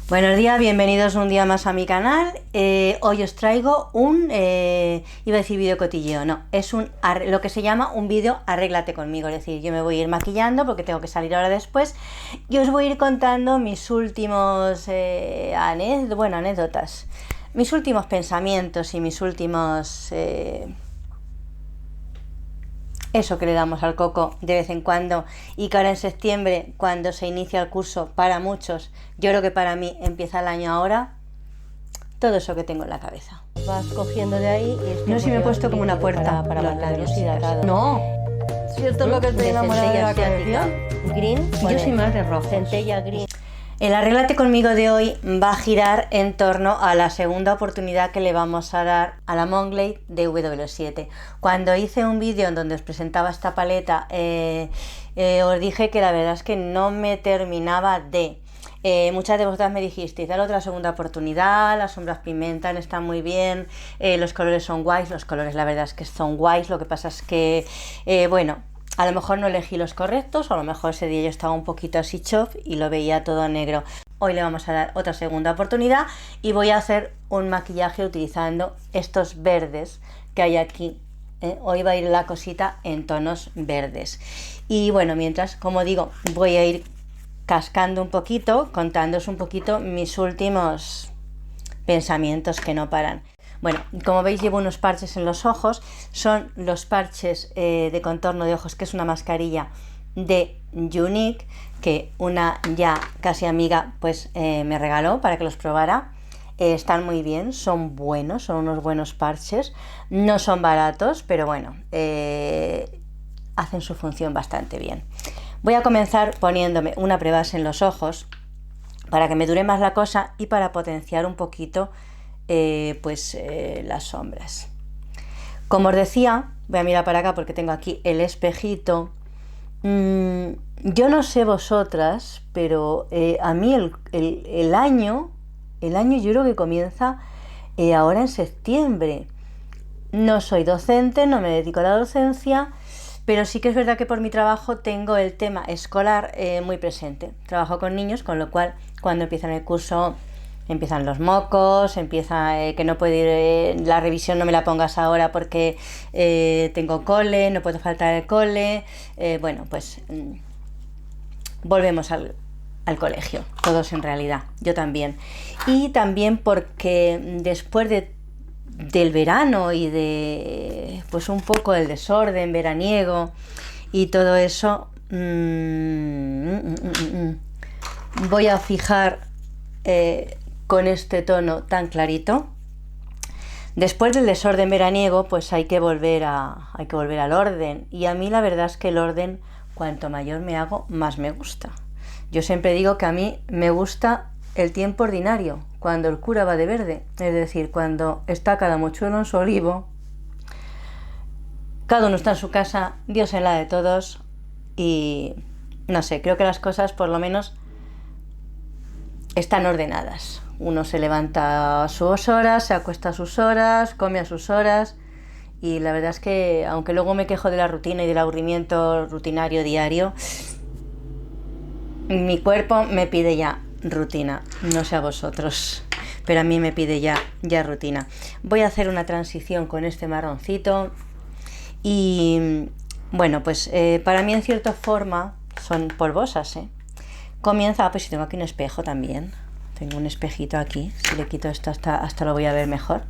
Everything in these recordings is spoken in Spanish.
Buenos días, bienvenidos un día más a mi canal. Hoy os traigo un, iba a decir vídeo cotilleo, no, es lo que se llama un vídeo arréglate conmigo, es decir, yo me voy a ir maquillando porque tengo que salir ahora después y os voy a ir contando mis últimos anécdotas, mis últimos pensamientos y mis últimos... eso que le damos al coco de vez en cuando y que ahora en septiembre, cuando se inicia el curso, para muchos, yo creo que para mí empieza el año ahora, todo eso que tengo en la cabeza. Vas cogiendo de ahí y no sé si me he puesto como una puerta para labios hidratados. No, ¿cierto es lo que estoy enamorada de la cabeza? Green, Y yo soy más de rojo. centella green. El arréglate conmigo de hoy va a girar en torno a la segunda oportunidad que le vamos a dar a la Monglade de W7. Cuando hice un vídeo en donde os presentaba esta paleta, os dije que la verdad es que no me terminaba de... muchas de vosotras me dijisteis, dale otra segunda oportunidad, las sombras pimentan, están muy bien, los colores son guays, los colores la verdad es que son guays, lo que pasa es que, bueno... A lo mejor no elegí los correctos, o a lo mejor ese día yo estaba un poquito así chof y lo veía todo negro. Hoy le vamos a dar otra segunda oportunidad y voy a hacer un maquillaje utilizando estos verdes que hay aquí. Hoy va a ir la cosita en tonos verdes. Y bueno, mientras, como digo, voy a ir cascando un poquito, contándoos un poquito mis últimos pensamientos que no paran. Bueno, como veis llevo unos parches en los ojos, son los parches de contorno de ojos, que es una mascarilla de Younique, que una ya casi amiga pues me regaló para que los probara. Están muy bien, son buenos, son unos buenos parches, no son baratos, pero bueno, hacen su función bastante bien. Voy a comenzar poniéndome una prebase en los ojos para que me dure más la cosa y para potenciar un poquito las sombras. Como os decía, voy a mirar para acá porque tengo aquí el espejito. Yo no sé vosotras, pero a mí el año yo creo que comienza ahora en septiembre. No soy docente, no me dedico a la docencia, pero sí que es verdad que por mi trabajo tengo el tema escolar muy presente. Trabajo con niños, con lo cual cuando empiezan el curso empiezan los mocos, empieza que no puedo ir, la revisión no me la pongas ahora porque tengo cole, no puedo faltar el cole, bueno, pues volvemos al colegio, todos en realidad, yo también. Y también porque después del verano y de pues un poco el desorden veraniego y todo eso, voy a fijar con este tono tan clarito. Después del desorden veraniego pues hay que volver al orden, y a mí la verdad es que el orden, cuanto mayor me hago, más me gusta. Yo siempre digo que a mí me gusta el tiempo ordinario, cuando el cura va de verde, es decir, cuando está cada mochuelo en su olivo, cada uno está en su casa, Dios en la de todos, y no sé, creo que las cosas por lo menos están ordenadas. Uno se levanta a sus horas, se acuesta a sus horas, come a sus horas, y la verdad es que, aunque luego me quejo de la rutina y del aburrimiento rutinario diario, mi cuerpo me pide ya rutina, no sé a vosotros, pero a mí me pide ya rutina. Voy a hacer una transición con este marroncito y bueno, pues para mí en cierta forma son polvosas, Comienza, pues si tengo aquí un espejo también, tengo un espejito aquí, si le quito esto hasta lo voy a ver mejor.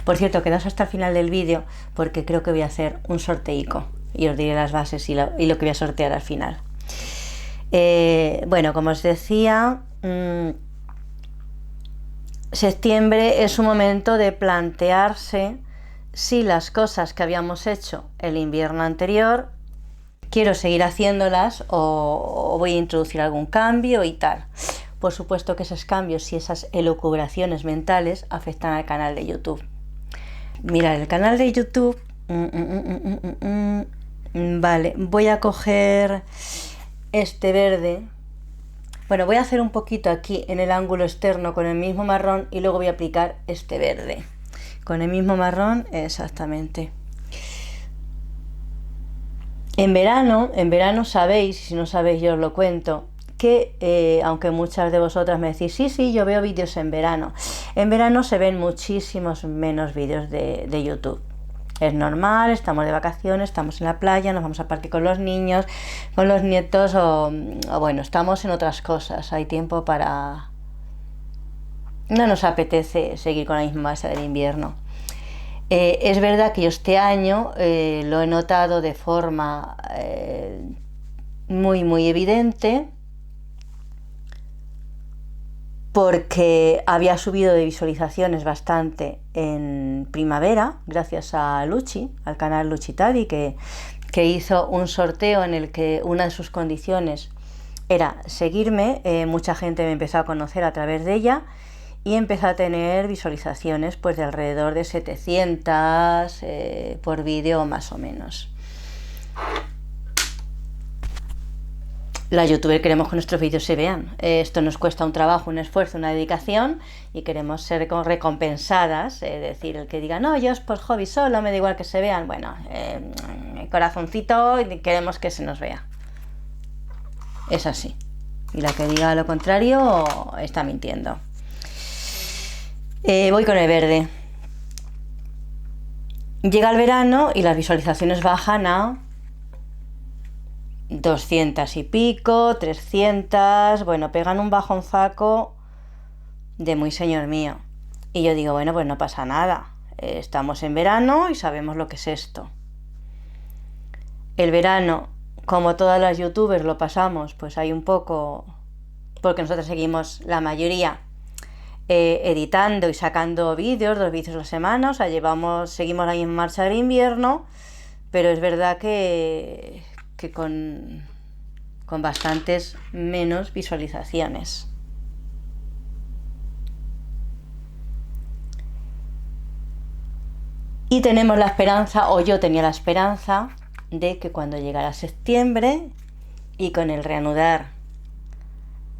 Por cierto, quedaos hasta el final del vídeo porque creo que voy a hacer un sorteico y os diré las bases y lo que voy a sortear al final. Bueno, como os decía, septiembre es un momento de plantearse si las cosas que habíamos hecho el invierno anterior quiero seguir haciéndolas o voy a introducir algún cambio y tal. Por supuesto que esos cambios y esas elucubraciones mentales afectan al canal de YouTube. Mirad, el canal de YouTube... Vale, voy a coger este verde. Bueno, voy a hacer un poquito aquí en el ángulo externo con el mismo marrón y luego voy a aplicar este verde. Con el mismo marrón, exactamente. En verano sabéis, y si no sabéis yo os lo cuento, que aunque muchas de vosotras me decís, sí, yo veo vídeos en verano se ven muchísimos menos vídeos de YouTube. Es normal, estamos de vacaciones, estamos en la playa, nos vamos al parque con los niños, con los nietos o bueno, estamos en otras cosas. Hay tiempo para... No nos apetece seguir con la misma masa del invierno. Es verdad que yo este año lo he notado de forma muy evidente, porque había subido de visualizaciones bastante en primavera, gracias a Luchi, al canal Luchitadi, que hizo un sorteo en el que una de sus condiciones era seguirme. Mucha gente me empezó a conocer a través de ella y empezó a tener visualizaciones pues de alrededor de 700 por vídeo más o menos. La youtuber queremos que nuestros vídeos se vean. Esto nos cuesta un trabajo, un esfuerzo, una dedicación y queremos ser recompensadas. Es decir, el que diga, no, yo es por hobby solo, me da igual que se vean. Bueno, corazoncito y queremos que se nos vea. Es así. Y la que diga lo contrario está mintiendo. Voy con el verde. Llega el verano y las visualizaciones bajan a 200 y pico, 300, bueno, pegan un bajonzaco de muy señor mío. Y yo digo, bueno, pues no pasa nada, estamos en verano y sabemos lo que es esto. El verano, como todas las youtubers lo pasamos, pues hay un poco, porque nosotros seguimos la mayoría editando y sacando vídeos, 2 vídeos a la semana, o sea, seguimos la misma marcha del invierno, pero es verdad que con bastantes menos visualizaciones. Y tenemos la esperanza, o yo tenía la esperanza, de que cuando llegara septiembre y con el reanudar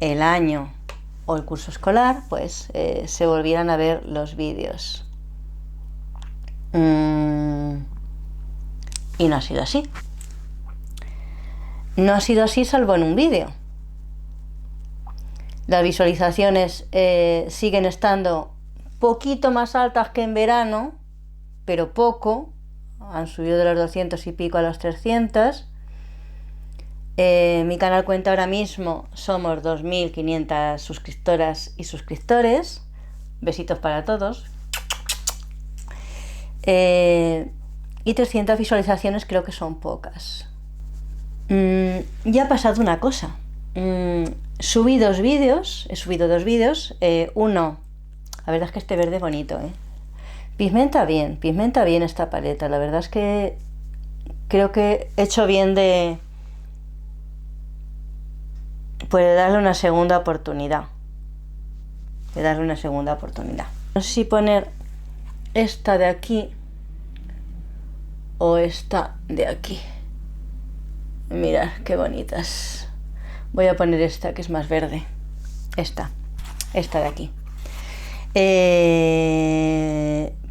el año o el curso escolar, pues se volvieran a ver los vídeos. Y no ha sido así. No ha sido así salvo en un vídeo. Las visualizaciones siguen estando poquito más altas que en verano, pero poco. Han subido de los 200 y pico a los 300. Mi canal cuenta ahora mismo, somos 2.500 suscriptoras y suscriptores. Besitos para todos. Y 300 visualizaciones creo que son pocas. Ya ha pasado una cosa. He subido 2 vídeos. Uno, la verdad es que este verde es bonito, pigmenta bien esta paleta. La verdad es que creo que he hecho bien de darle una segunda oportunidad. No sé si poner esta de aquí o esta de aquí. Mirad qué bonitas. Voy a poner esta que es más verde. Esta de aquí.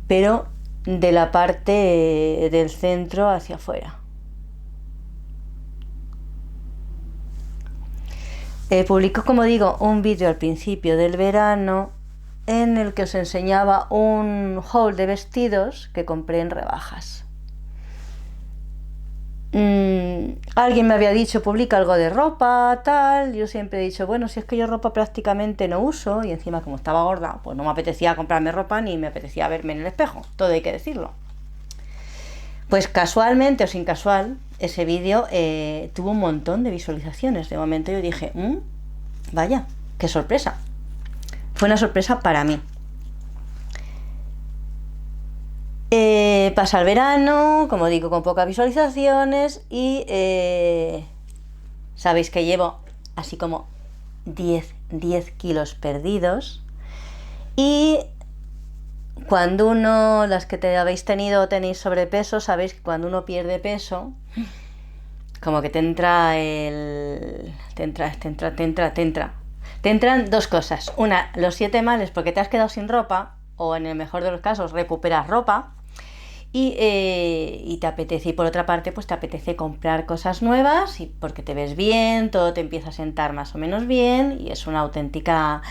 Pero de la parte del centro hacia afuera. Publicó, como digo, un vídeo al principio del verano en el que os enseñaba un haul de vestidos que compré en rebajas. Alguien me había dicho, publica algo de ropa, tal. Yo siempre he dicho, bueno, si es que yo ropa prácticamente no uso, y encima como estaba gorda, pues no me apetecía comprarme ropa ni me apetecía verme en el espejo, todo hay que decirlo. Pues casualmente o sin casual, ese vídeo tuvo un montón de visualizaciones. De momento yo dije, vaya, qué sorpresa. Fue una sorpresa para mí. Pasa el verano, como digo, con pocas visualizaciones y sabéis que llevo así como 10 kilos perdidos. Y cuando uno, las que habéis tenido o tenéis sobrepeso, sabéis que cuando uno pierde peso, como que te entran 2 cosas. Una, los 7 males porque te has quedado sin ropa, o en el mejor de los casos recuperas ropa. y te apetece, y por otra parte pues te apetece comprar cosas nuevas y porque te ves bien, todo te empieza a sentar más o menos bien y es una auténtica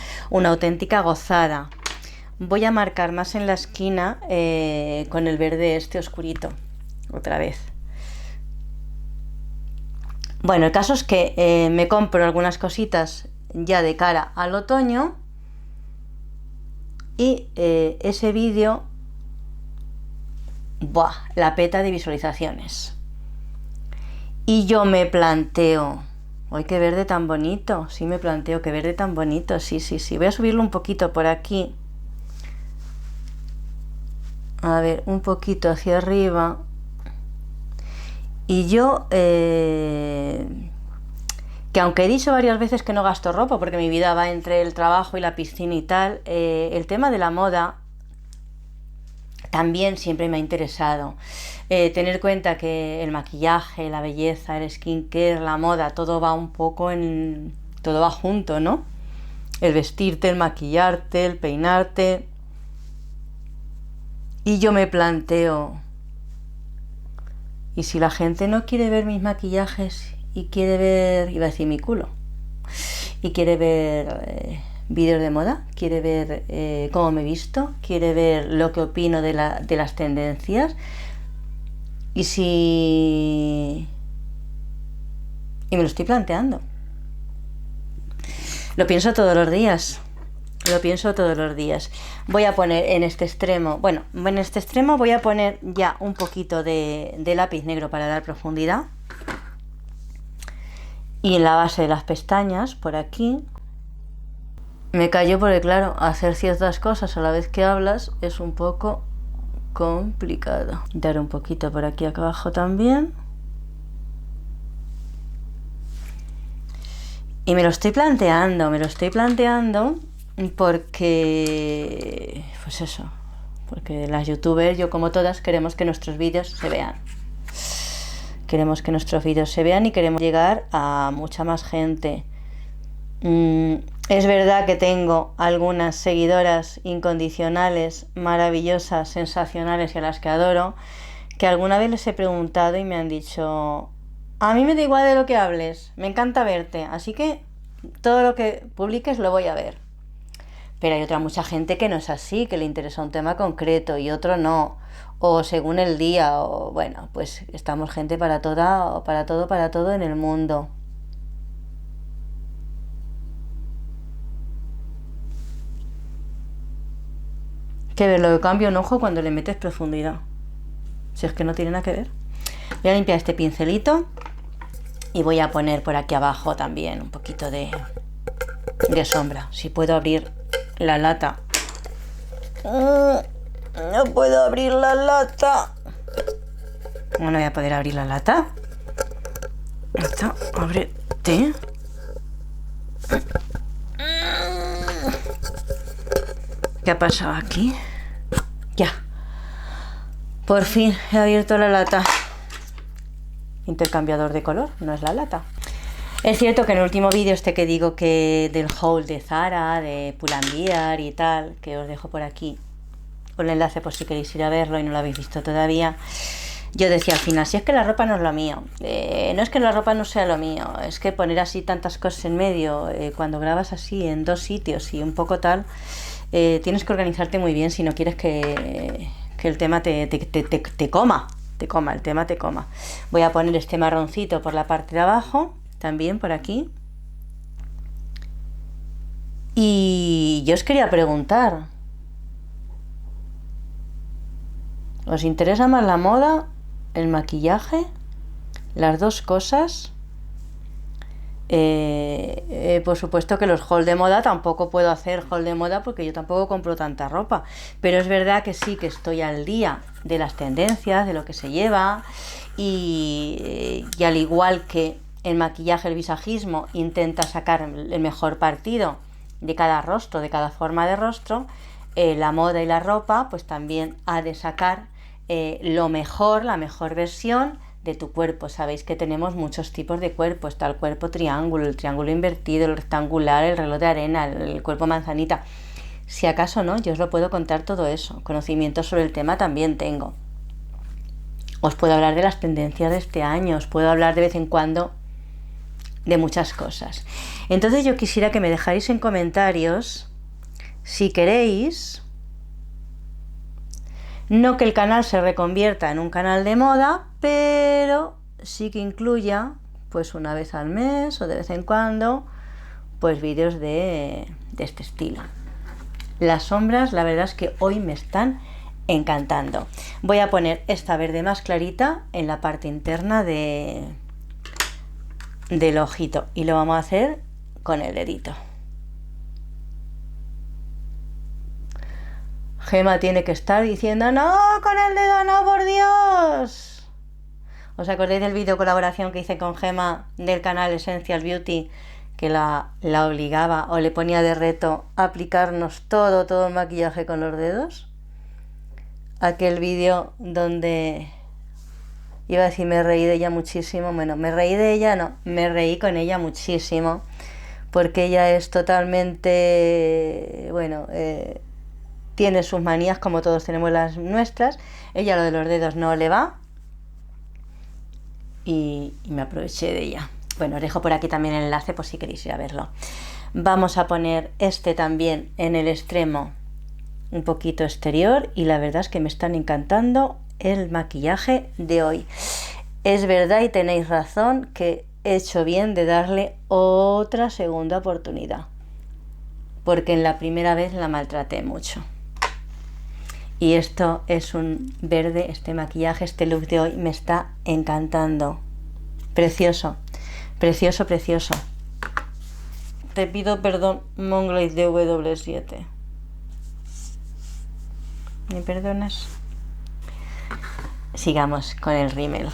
gozada. Voy a marcar más en la esquina con el verde este oscurito, otra vez. Bueno, el caso es que me compro algunas cositas ya de cara al otoño y ese vídeo, ¡buah!, la peta de visualizaciones. Y yo me planteo, ¡ay, qué verde tan bonito! Sí, me planteo, qué verde tan bonito, sí. Voy a subirlo un poquito por aquí. A ver, un poquito hacia arriba. Y yo, que aunque he dicho varias veces que no gasto ropa porque mi vida va entre el trabajo y la piscina y tal, el tema de la moda también siempre me ha interesado. Tener en cuenta que el maquillaje, la belleza, el skincare, la moda, todo va un poco todo va junto, ¿no? El vestirte, el maquillarte, el peinarte. Y yo me planteo, ¿y si la gente no quiere ver mis maquillajes y quiere ver, iba a decir mi culo, y quiere ver vídeos de moda, quiere ver cómo me he visto, quiere ver lo que opino de las tendencias? Y me lo estoy planteando. Lo pienso todos los días. Voy a poner en este extremo, voy a poner ya un poquito de lápiz negro para dar profundidad. Y en la base de las pestañas, por aquí. Me callo porque, claro, hacer ciertas cosas a la vez que hablas es un poco complicado. Dar un poquito por aquí abajo también. Y me lo estoy planteando porque, pues eso, porque las youtubers, yo como todas, queremos que nuestros vídeos se vean. Queremos que nuestros vídeos se vean y queremos llegar a mucha más gente. Es verdad que tengo algunas seguidoras incondicionales, maravillosas, sensacionales y a las que adoro, que alguna vez les he preguntado y me han dicho: a mí me da igual de lo que hables, me encanta verte, así que todo lo que publiques lo voy a ver. Pero hay otra mucha gente que no es así, que le interesa un tema concreto y otro no, o según el día, o bueno, pues estamos gente para todo en el mundo. Que ver lo que cambia un ojo cuando le metes profundidad, si es que no tiene nada que ver. Voy a limpiar este pincelito y voy a poner por aquí abajo también un poquito de sombra. Si puedo abrir la lata. No puedo abrir la lata. ¿Cómo no voy a poder abrir la lata? Lata, ábrete. ¿Qué ha pasado aquí? Ya. Por fin he abierto la lata. Intercambiador de color, no es la lata. Es cierto que en el último vídeo que digo que del haul de Zara, de Pull&Bear y tal, que os dejo por aquí con el enlace por si queréis ir a verlo y no lo habéis visto todavía, yo decía al final, si es que la ropa no es lo mío, no es que la ropa no sea lo mío, es que poner así tantas cosas en medio, cuando grabas así en dos sitios y un poco tal, tienes que organizarte muy bien si no quieres que el tema te coma. El tema te coma. Voy a poner este marroncito por la parte de abajo, también por aquí. Y yo os quería preguntar, ¿os interesa más la moda, el maquillaje, las dos cosas? Por supuesto que los haul de moda, tampoco puedo hacer haul de moda porque yo tampoco compro tanta ropa, pero es verdad que sí que estoy al día de las tendencias, de lo que se lleva y al igual que el maquillaje, el visajismo intenta sacar el mejor partido de cada rostro, de cada forma de rostro, la moda y la ropa pues también ha de sacar lo mejor, la mejor versión de tu cuerpo. Sabéis que tenemos muchos tipos de cuerpo. Está el cuerpo triángulo, el triángulo invertido, el rectangular, el reloj de arena, el cuerpo manzanita. Si acaso no, yo os lo puedo contar todo eso. Conocimiento sobre el tema también tengo. os puedo hablar de las tendencias de este año, os puedo hablar de vez en cuando de muchas cosas. Entonces yo quisiera que me dejáis en comentarios si queréis, no que el canal se reconvierta en un canal de moda, pero sí que incluya, pues una vez al mes o de vez en cuando, pues vídeos de este estilo. Las sombras, la verdad es que hoy me están encantando. Voy a poner esta verde más clarita en la parte interna del ojito y lo vamos a hacer con el dedito. Gemma tiene que estar diciendo no, con el dedo no, por Dios. ¿Os acordáis del vídeo colaboración que hice con Gemma del canal Essential Beauty, que la obligaba o le ponía de reto a aplicarnos todo el maquillaje con los dedos? Aquel vídeo donde iba a decir me reí de ella muchísimo. Bueno, me reí de ella, no, me reí con ella muchísimo, porque ella es totalmente, bueno, tiene sus manías como todos tenemos las nuestras. Ella lo de los dedos no le va y me aproveché de ella. Bueno, os dejo por aquí también el enlace por si queréis ir a verlo. Vamos a poner este también en el extremo un poquito exterior y la verdad es que me están encantando el maquillaje de hoy. Es verdad y tenéis razón que he hecho bien de darle otra segunda oportunidad, porque en la primera vez la maltraté mucho. Y esto es un verde, este maquillaje, este look de hoy me está encantando. Precioso, precioso, precioso. Te pido perdón, Monglade de W7. ¿Me perdonas? Sigamos con el rímel.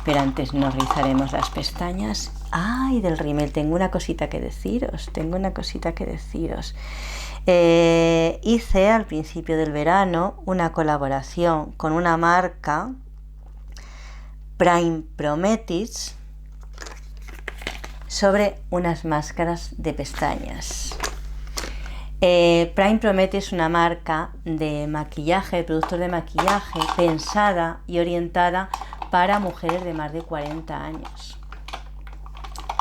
Pero antes nos rizaremos las pestañas. ¡Ay, del rímel! Tengo una cosita que deciros. Hice al principio del verano una colaboración con una marca, Prime Prometis, sobre unas máscaras de pestañas. Prime Prometis es una marca de maquillaje, de productos de maquillaje pensada y orientada para mujeres de más de 40 años.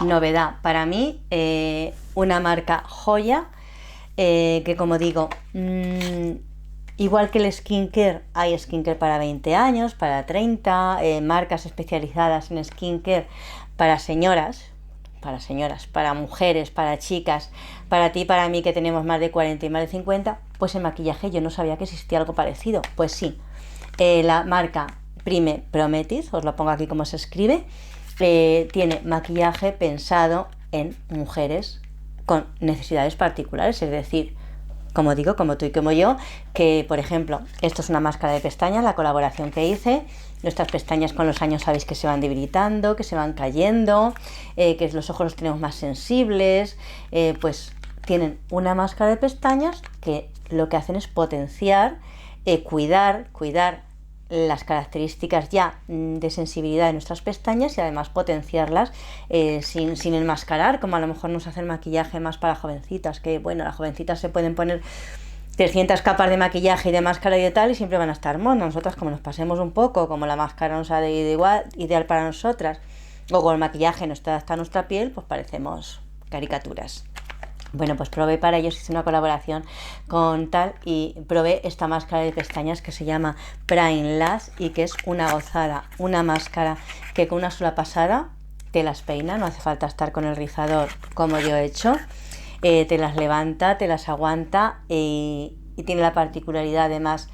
Novedad para mí, una marca joya, que como digo, igual que el skincare, hay skincare para 20 años, para 30, marcas especializadas en skincare para señoras, para mujeres, para chicas, para ti, para mí que tenemos más de 40 y más de 50, pues en maquillaje yo no sabía que existía algo parecido. Pues sí, la marca Prime Prometis, os lo pongo aquí como se escribe, tiene maquillaje pensado en mujeres con necesidades particulares, es decir, como digo, como tú y como yo, que por ejemplo, esto es una máscara de pestañas, la colaboración que hice. Nuestras pestañas con los años sabéis que se van debilitando, que se van cayendo, que los ojos los tenemos más sensibles, pues tienen una máscara de pestañas que lo que hacen es potenciar, cuidar las características ya de sensibilidad de nuestras pestañas y además potenciarlas sin enmascarar, como a lo mejor nos hace el maquillaje más para jovencitas, que bueno, las jovencitas se pueden poner 300 capas de maquillaje y de máscara y de tal y siempre van a estar monos. Nosotras, como nos pasemos un poco, como la máscara no sea ideal para nosotras, o con el maquillaje no está adaptado a nuestra piel, pues parecemos caricaturas. Bueno, pues probé para ellos, hice una colaboración con tal y probé esta máscara de pestañas que se llama Prime Lash y que es una gozada, una máscara que con una sola pasada te las peina, no hace falta estar con el rizador como yo he hecho, te las levanta, te las aguanta y tiene la particularidad además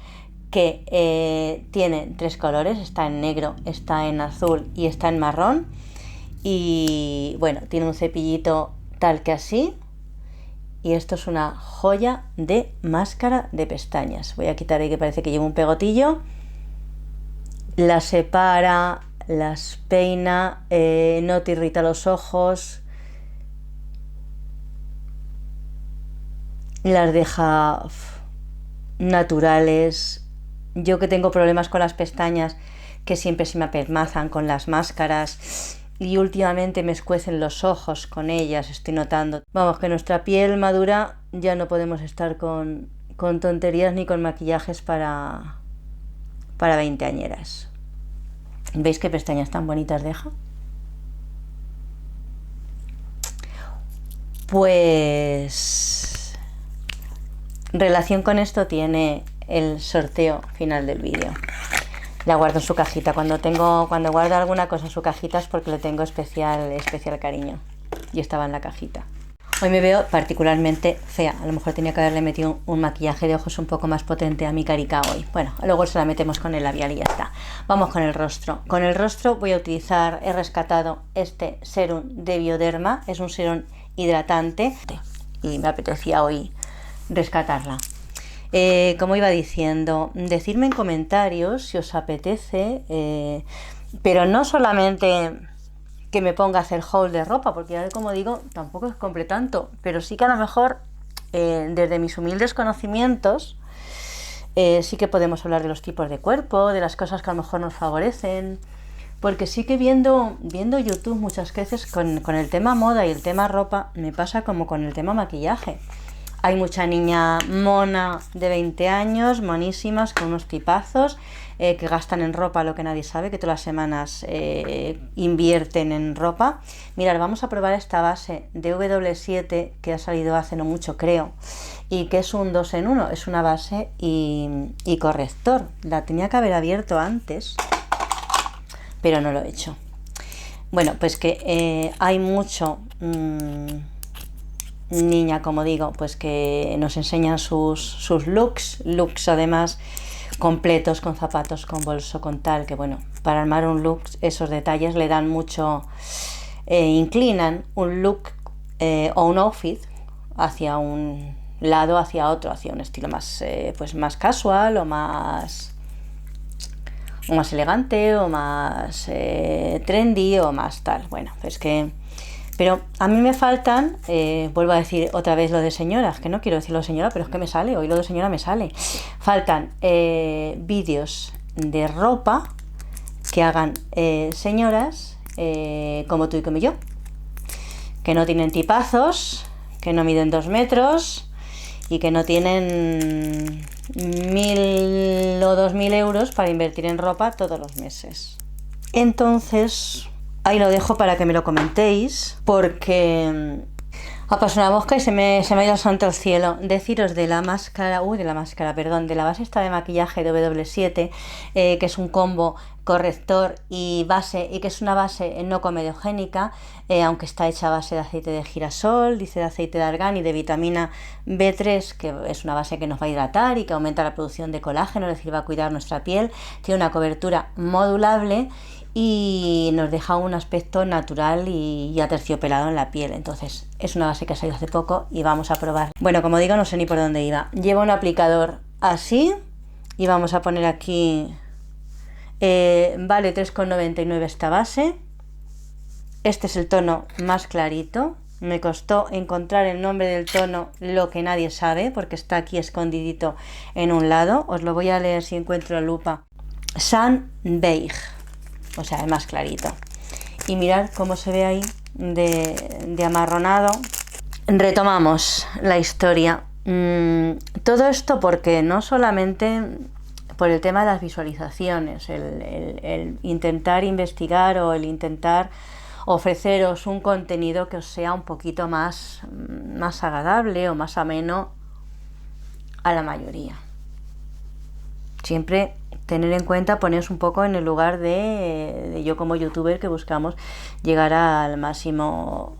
que tiene 3 colores, está en negro, está en azul y está en marrón y bueno, tiene un cepillito tal que así. Y esto es una joya de máscara de pestañas. Voy a quitar ahí que parece que llevo un pegotillo. Las separa, las peina, no te irrita los ojos. Las deja naturales. Yo que tengo problemas con las pestañas, que siempre se me apelmazan con las máscaras. Y últimamente me escuecen los ojos con ellas, estoy notando. Vamos, que nuestra piel madura ya no podemos estar con tonterías ni con maquillajes para para veinteañeras. ¿Veis qué pestañas tan bonitas deja? Pues relación con esto tiene el sorteo final del vídeo. La guardo en su cajita. Cuando guardo alguna cosa en su cajita es porque le tengo especial cariño. Y estaba en la cajita. Hoy me veo particularmente fea. A lo mejor tenía que haberle metido un maquillaje de ojos un poco más potente a mi carica hoy. Bueno, luego se la metemos con el labial y ya está. Vamos con el rostro. Con el rostro voy a utilizar, he rescatado este serum de Bioderma. Es un serum hidratante y me apetecía hoy rescatarla. Como iba diciendo, decidme en comentarios si os apetece, pero no solamente que me ponga a hacer haul de ropa, porque ya como digo, tampoco compré tanto, pero sí que a lo mejor desde mis humildes conocimientos sí que podemos hablar de los tipos de cuerpo, de las cosas que a lo mejor nos favorecen, porque sí que viendo YouTube muchas veces con el tema moda y el tema ropa me pasa como con el tema maquillaje. Hay mucha niña mona de 20 años, monísimas, con unos tipazos, que gastan en ropa lo que nadie sabe, que todas las semanas invierten en ropa. Mirad, vamos a probar esta base de W7 que ha salido hace no mucho, creo, y que es un 2 en 1, es una base y corrector. La tenía que haber abierto antes, pero no lo he hecho. Bueno, pues que hay mucho... niña, como digo, pues que nos enseñan sus looks además completos, con zapatos, con bolso, con tal, que bueno, para armar un look esos detalles le dan mucho, inclinan un look o un outfit hacia un lado, hacia otro, hacia un estilo más, pues más casual o más elegante o más trendy o más tal. Bueno, pues que... Pero a mí me faltan, vuelvo a decir otra vez lo de señoras, que no quiero decirlo de señora, pero es que me sale, hoy lo de señora me sale. Faltan vídeos de ropa que hagan señoras como tú y como yo, que no tienen tipazos, que no miden 2 metros y que no tienen 1.000 o 2.000 euros para invertir en ropa todos los meses. Entonces... ahí lo dejo para que me lo comentéis, porque ha pasado una mosca y se me ha ido el santo al cielo. Deciros de la máscara, de la base esta de maquillaje de W7, que es un combo corrector y base, y que es una base no comedogénica, aunque está hecha a base de aceite de girasol, dice de aceite de argán y de vitamina B3, que es una base que nos va a hidratar y que aumenta la producción de colágeno, es decir, va a cuidar nuestra piel. Tiene una cobertura modulable y nos deja un aspecto natural y aterciopelado en la piel. Entonces es una base que ha salido hace poco y vamos a probar. Bueno, como digo, no sé ni por dónde iba. Lleva un aplicador así y vamos a poner aquí, vale 3,99 esta base. Este es el tono más clarito. Me costó encontrar el nombre del tono, lo que nadie sabe, porque está aquí escondidito en un lado. Os lo voy a leer si encuentro la lupa. Sun Beige, o sea, es más clarito. Y mirad cómo se ve ahí de amarronado. Retomamos la historia. Todo esto porque no solamente por el tema de las visualizaciones, el intentar investigar o el intentar ofreceros un contenido que os sea un poquito más agradable o más ameno a la mayoría. Siempre tener en cuenta, poneros un poco en el lugar de yo como youtuber, que buscamos llegar al máximo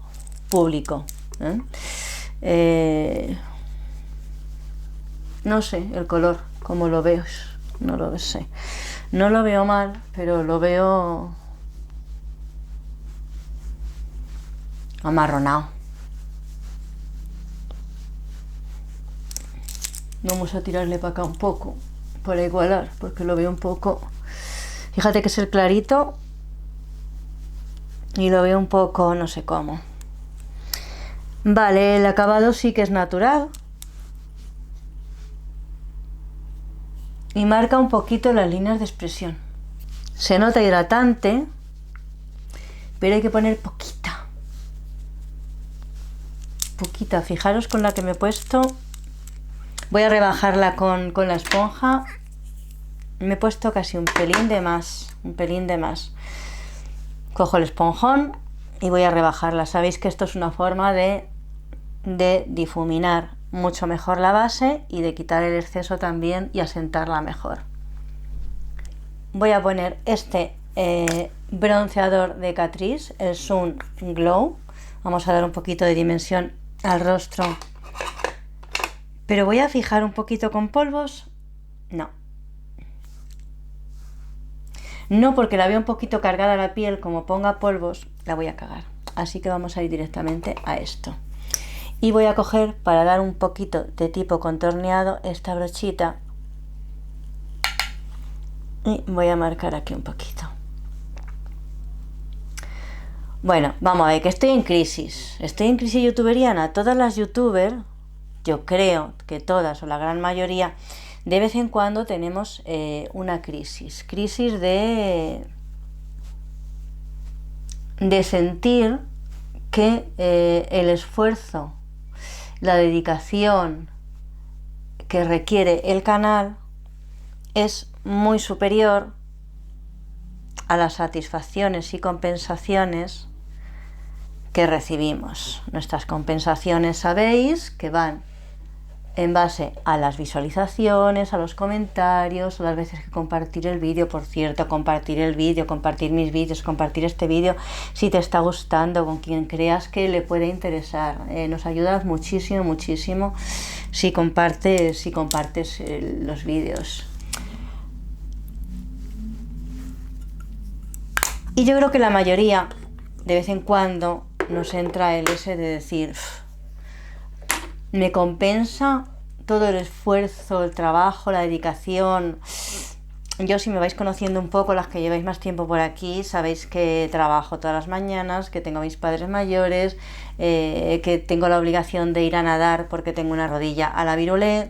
público, no sé, el color, como lo veo, no lo sé. No lo veo mal, pero lo veo amarronado. Vamos a tirarle para acá un poco, para igualar, porque lo veo un poco... Fíjate que es el clarito y lo veo un poco no sé cómo. Vale, el acabado sí que es natural y marca un poquito las líneas de expresión. Se nota hidratante, pero hay que poner poquita. Fijaros con la que me he puesto. Voy a rebajarla con la esponja Me he puesto casi un pelín de más, un pelín de más. Cojo el esponjón y voy a rebajarla. Sabéis que esto es una forma de difuminar mucho mejor la base y de quitar el exceso también y asentarla mejor. Voy a poner este bronceador de Catrice, el Sun Glow. Vamos a dar un poquito de dimensión al rostro, pero voy a fijar un poquito con polvos. No, porque la veo un poquito cargada la piel, como ponga polvos la voy a cagar, así que vamos a ir directamente a esto. Y voy a coger, para dar un poquito de tipo contorneado, esta brochita y voy a marcar aquí un poquito. Bueno, vamos a ver, que estoy en crisis youtuberiana. Todas las youtubers, yo creo que todas o la gran mayoría, de vez en cuando tenemos una crisis de sentir que el esfuerzo, la dedicación que requiere el canal es muy superior a las satisfacciones y compensaciones que recibimos. Nuestras compensaciones, sabéis, que van en base a las visualizaciones, a los comentarios, a las veces que compartir el vídeo. Por cierto, compartir el vídeo, compartir mis vídeos, compartir este vídeo si te está gustando, con quien creas que le puede interesar. Nos ayudas muchísimo, muchísimo si compartes los vídeos. Y yo creo que la mayoría, de vez en cuando, nos entra el ese de decir: me compensa todo el esfuerzo, el trabajo, la dedicación. Yo, si me vais conociendo un poco, las que lleváis más tiempo por aquí, sabéis que trabajo todas las mañanas, que tengo a mis padres mayores, que tengo la obligación de ir a nadar porque tengo una rodilla a la virulé,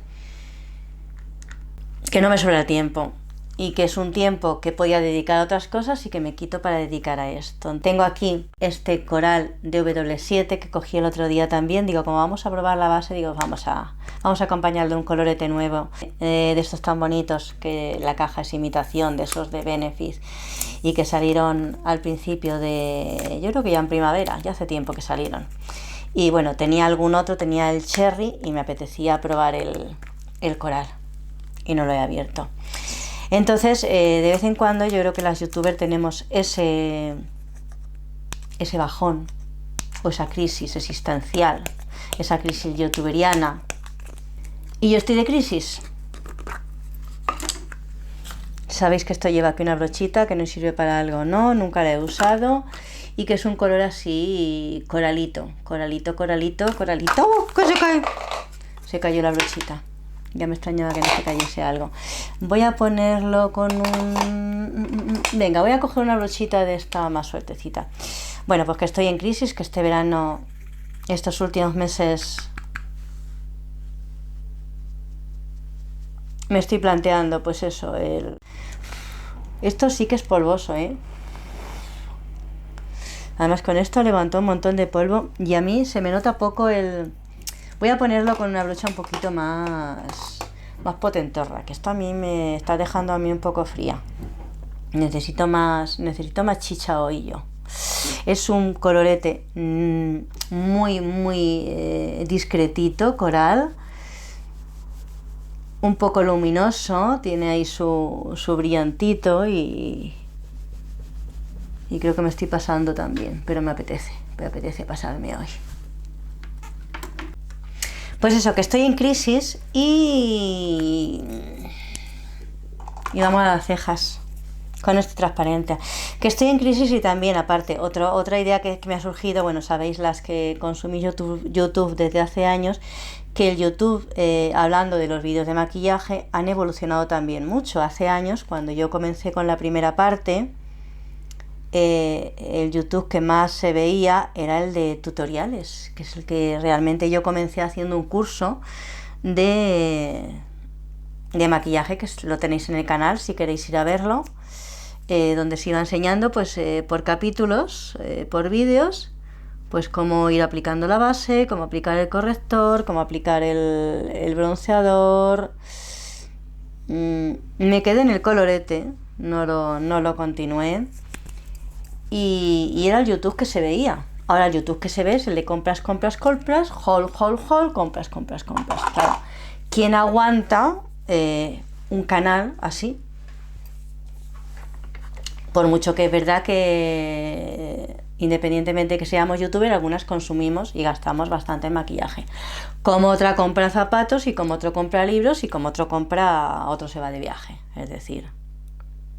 que no me sobra el tiempo y que es un tiempo que podía dedicar a otras cosas y que me quito para dedicar a esto. Tengo aquí este coral de W7 que cogí el otro día también. Digo, como vamos a probar la base, digo, vamos a acompañarlo de un colorete nuevo, de estos tan bonitos, que la caja es imitación de esos de Benefit y que salieron al principio de, yo creo que ya en primavera, ya hace tiempo que salieron. Y bueno, tenía algún otro, tenía el cherry y me apetecía probar el coral y no lo he abierto. Entonces, de vez en cuando yo creo que las youtubers tenemos ese bajón o esa crisis existencial, esa crisis youtuberiana. Y yo estoy de crisis. Sabéis que esto lleva aquí una brochita que no sirve para algo, ¿no? Nunca la he usado y que es un color así coralito. ¡Oh, que se cae! Se cayó la brochita. Ya me extrañaba que no se cayese algo. Voy a ponerlo con un... Venga, voy a coger una brochita de esta más suertecita. Bueno, pues que estoy en crisis, que este verano, estos últimos meses, me estoy planteando, pues eso, esto sí que es polvoso, ¿eh? Además con esto levantó un montón de polvo y a mí se me nota poco el... Voy a ponerlo con una brocha un poquito más potentorra, que esto a mí me está dejando a mí un poco fría. Necesito más chicha hoy yo. Es un colorete muy discretito, coral, un poco luminoso, tiene ahí su brillantito y creo que me estoy pasando también, pero me apetece pasarme hoy. Pues eso, que estoy en crisis y vamos a las cejas con este transparente. Que estoy en crisis y también, aparte, otra idea que me ha surgido, bueno, sabéis las que consumí YouTube desde hace años, que el YouTube, hablando de los vídeos de maquillaje, han evolucionado también mucho. Hace años, cuando yo comencé con la primera parte, el YouTube que más se veía era el de tutoriales, que es el que realmente yo comencé haciendo un curso de maquillaje, que lo tenéis en el canal si queréis ir a verlo, donde se iba enseñando pues por capítulos, por vídeos, pues cómo ir aplicando la base, cómo aplicar el corrector, cómo aplicar el bronceador, me quedé en el colorete, no lo continué. Y era el YouTube que se veía. Ahora el YouTube que se ve es el de compras, haul, compras. Claro, ¿quién aguanta un canal así? Por mucho que es verdad que independientemente de que seamos youtubers, algunas consumimos y gastamos bastante en maquillaje. Como otra compra zapatos y como otro compra libros y como otro se va de viaje. Es decir,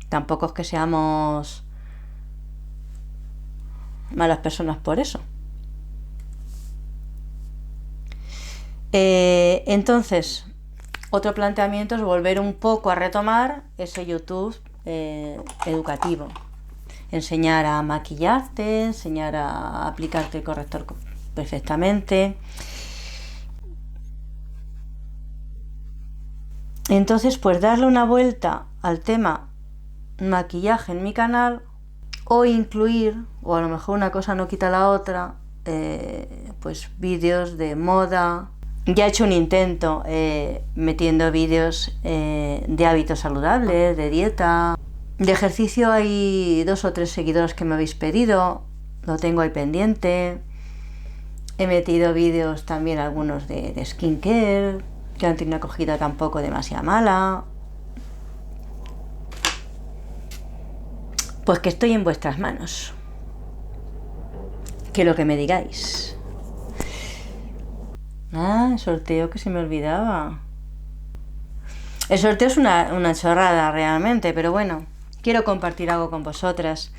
tampoco es que seamos malas personas por eso. Entonces, otro planteamiento es volver un poco a retomar ese YouTube educativo. Enseñar a maquillarte, enseñar a aplicarte el corrector perfectamente. Entonces, pues darle una vuelta al tema maquillaje en mi canal, o incluir, o a lo mejor una cosa no quita la otra, pues vídeos de moda. Ya he hecho un intento metiendo vídeos de hábitos saludables, de dieta, de ejercicio. Hay 2 o 3 seguidores que me habéis pedido, lo tengo ahí pendiente. He metido vídeos también algunos de skincare, que han tenido una acogida tampoco demasiado mala. Pues que estoy en vuestras manos. Que lo que me digáis. El sorteo, que se me olvidaba. El sorteo es una chorrada realmente, pero bueno, quiero compartir algo con vosotras.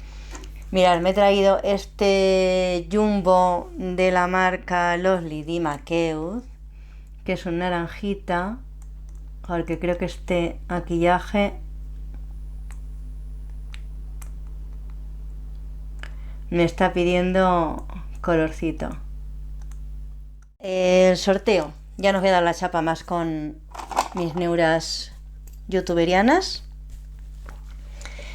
Mirad, me he traído este jumbo de la marca Losley de Maqueuth, que es un naranjita, porque creo que este maquillaje me está pidiendo colorcito. El sorteo, ya nos voy a dar la chapa más con mis neuras youtuberianas.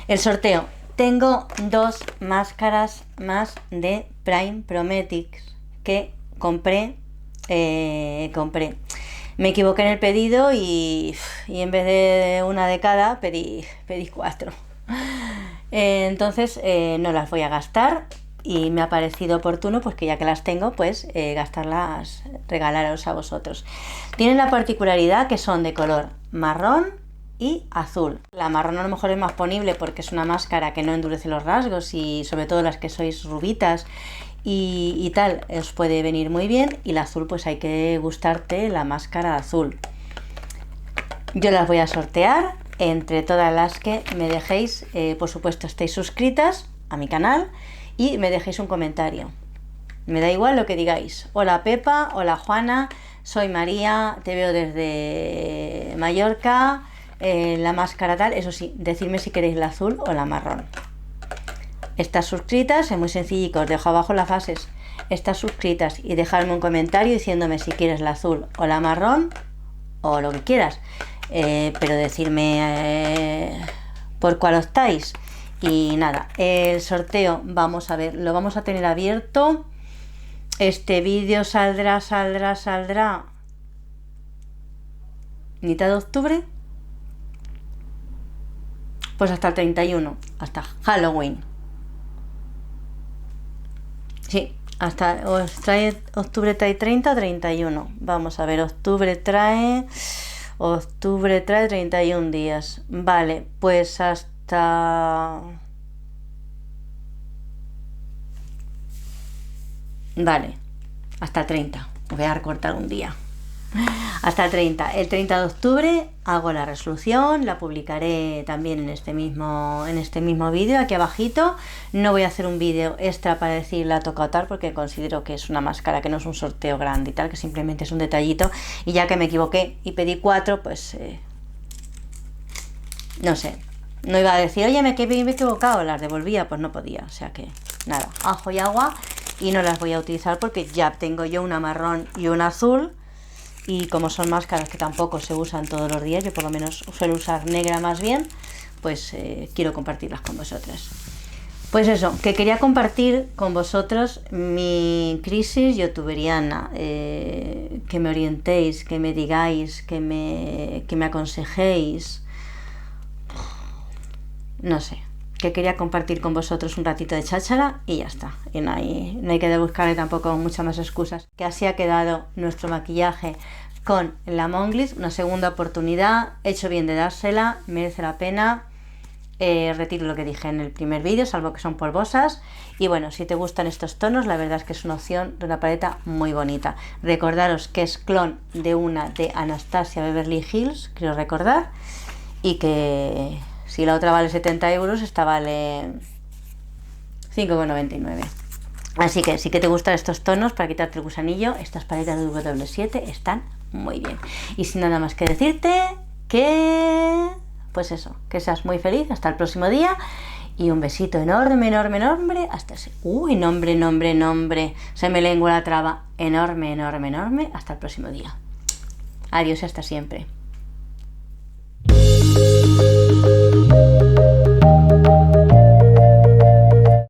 El sorteo, tengo 2 máscaras más de Prime Prometics que compré. Me equivoqué en el pedido y en vez de una de cada pedí 4. Entonces no las voy a gastar y me ha parecido oportuno, pues que ya que las tengo, pues gastarlas, regalaros a vosotros. Tienen la particularidad que son de color marrón y azul. La marrón a lo mejor es más ponible porque es una máscara que no endurece los rasgos, y sobre todo las que sois rubitas y tal, os puede venir muy bien. Y la azul, pues hay que gustarte la máscara azul. Yo las voy a sortear entre todas las que me dejéis, por supuesto estéis suscritas a mi canal y me dejéis un comentario. Me da igual lo que digáis. Hola Pepa, hola Juana, soy María, te veo desde Mallorca, la máscara tal. Eso sí, decidme si queréis la azul o la marrón. Estás suscritas, es muy sencillico, os dejo abajo las fases. Estás suscritas y dejadme un comentario diciéndome si quieres la azul o la marrón o lo que quieras. Pero decirme por cuál optáis. Y nada, el sorteo, vamos a ver, lo vamos a tener abierto. Este vídeo saldrá mitad de octubre, pues hasta el 31, hasta Halloween. Sí, hasta octubre trae 30, 31. Vamos a ver, octubre trae 31 días. Vale, pues hasta... Vale, hasta 30. Voy a recortar un día. Hasta el 30. El 30 de octubre hago la resolución, la publicaré también en este mismo vídeo aquí abajito. No voy a hacer un vídeo extra para decir la toca tal, porque considero que es una máscara, que no es un sorteo grande y tal, que simplemente es un detallito. Y ya que me equivoqué y pedí 4, pues no sé, no iba a decir, oye, me he equivocado, las devolvía, pues no podía. O sea que nada, ajo y agua, y no las voy a utilizar porque ya tengo yo una marrón y una azul. Y como son máscaras que tampoco se usan todos los días, yo por lo menos suelo usar negra más bien, pues quiero compartirlas con vosotras. Pues eso, que quería compartir con vosotros mi crisis youtuberiana, que me orientéis, que me digáis, que me aconsejéis, no sé, que quería compartir con vosotros un ratito de cháchara y ya está. Y no hay que buscarle tampoco muchas más excusas. Que así ha quedado nuestro maquillaje con la Monglitz, una segunda oportunidad, he hecho bien de dársela, merece la pena. Retiro lo que dije en el primer vídeo, salvo que son polvosas. Y bueno, si te gustan estos tonos, la verdad es que es una opción de una paleta muy bonita. Recordaros que es clon de una de Anastasia Beverly Hills, quiero recordar, y que si la otra vale 70 euros, esta vale 5,99. Así que si que te gustan estos tonos para quitarte el gusanillo, estas paletas de W7 están muy bien. Y sin nada más que decirte que... pues eso, que seas muy feliz hasta el próximo día y un besito enorme, enorme, enorme, hasta ese... uy, nombre, se me lengua la traba, enorme, enorme, enorme, hasta el próximo día. Adiós y hasta siempre.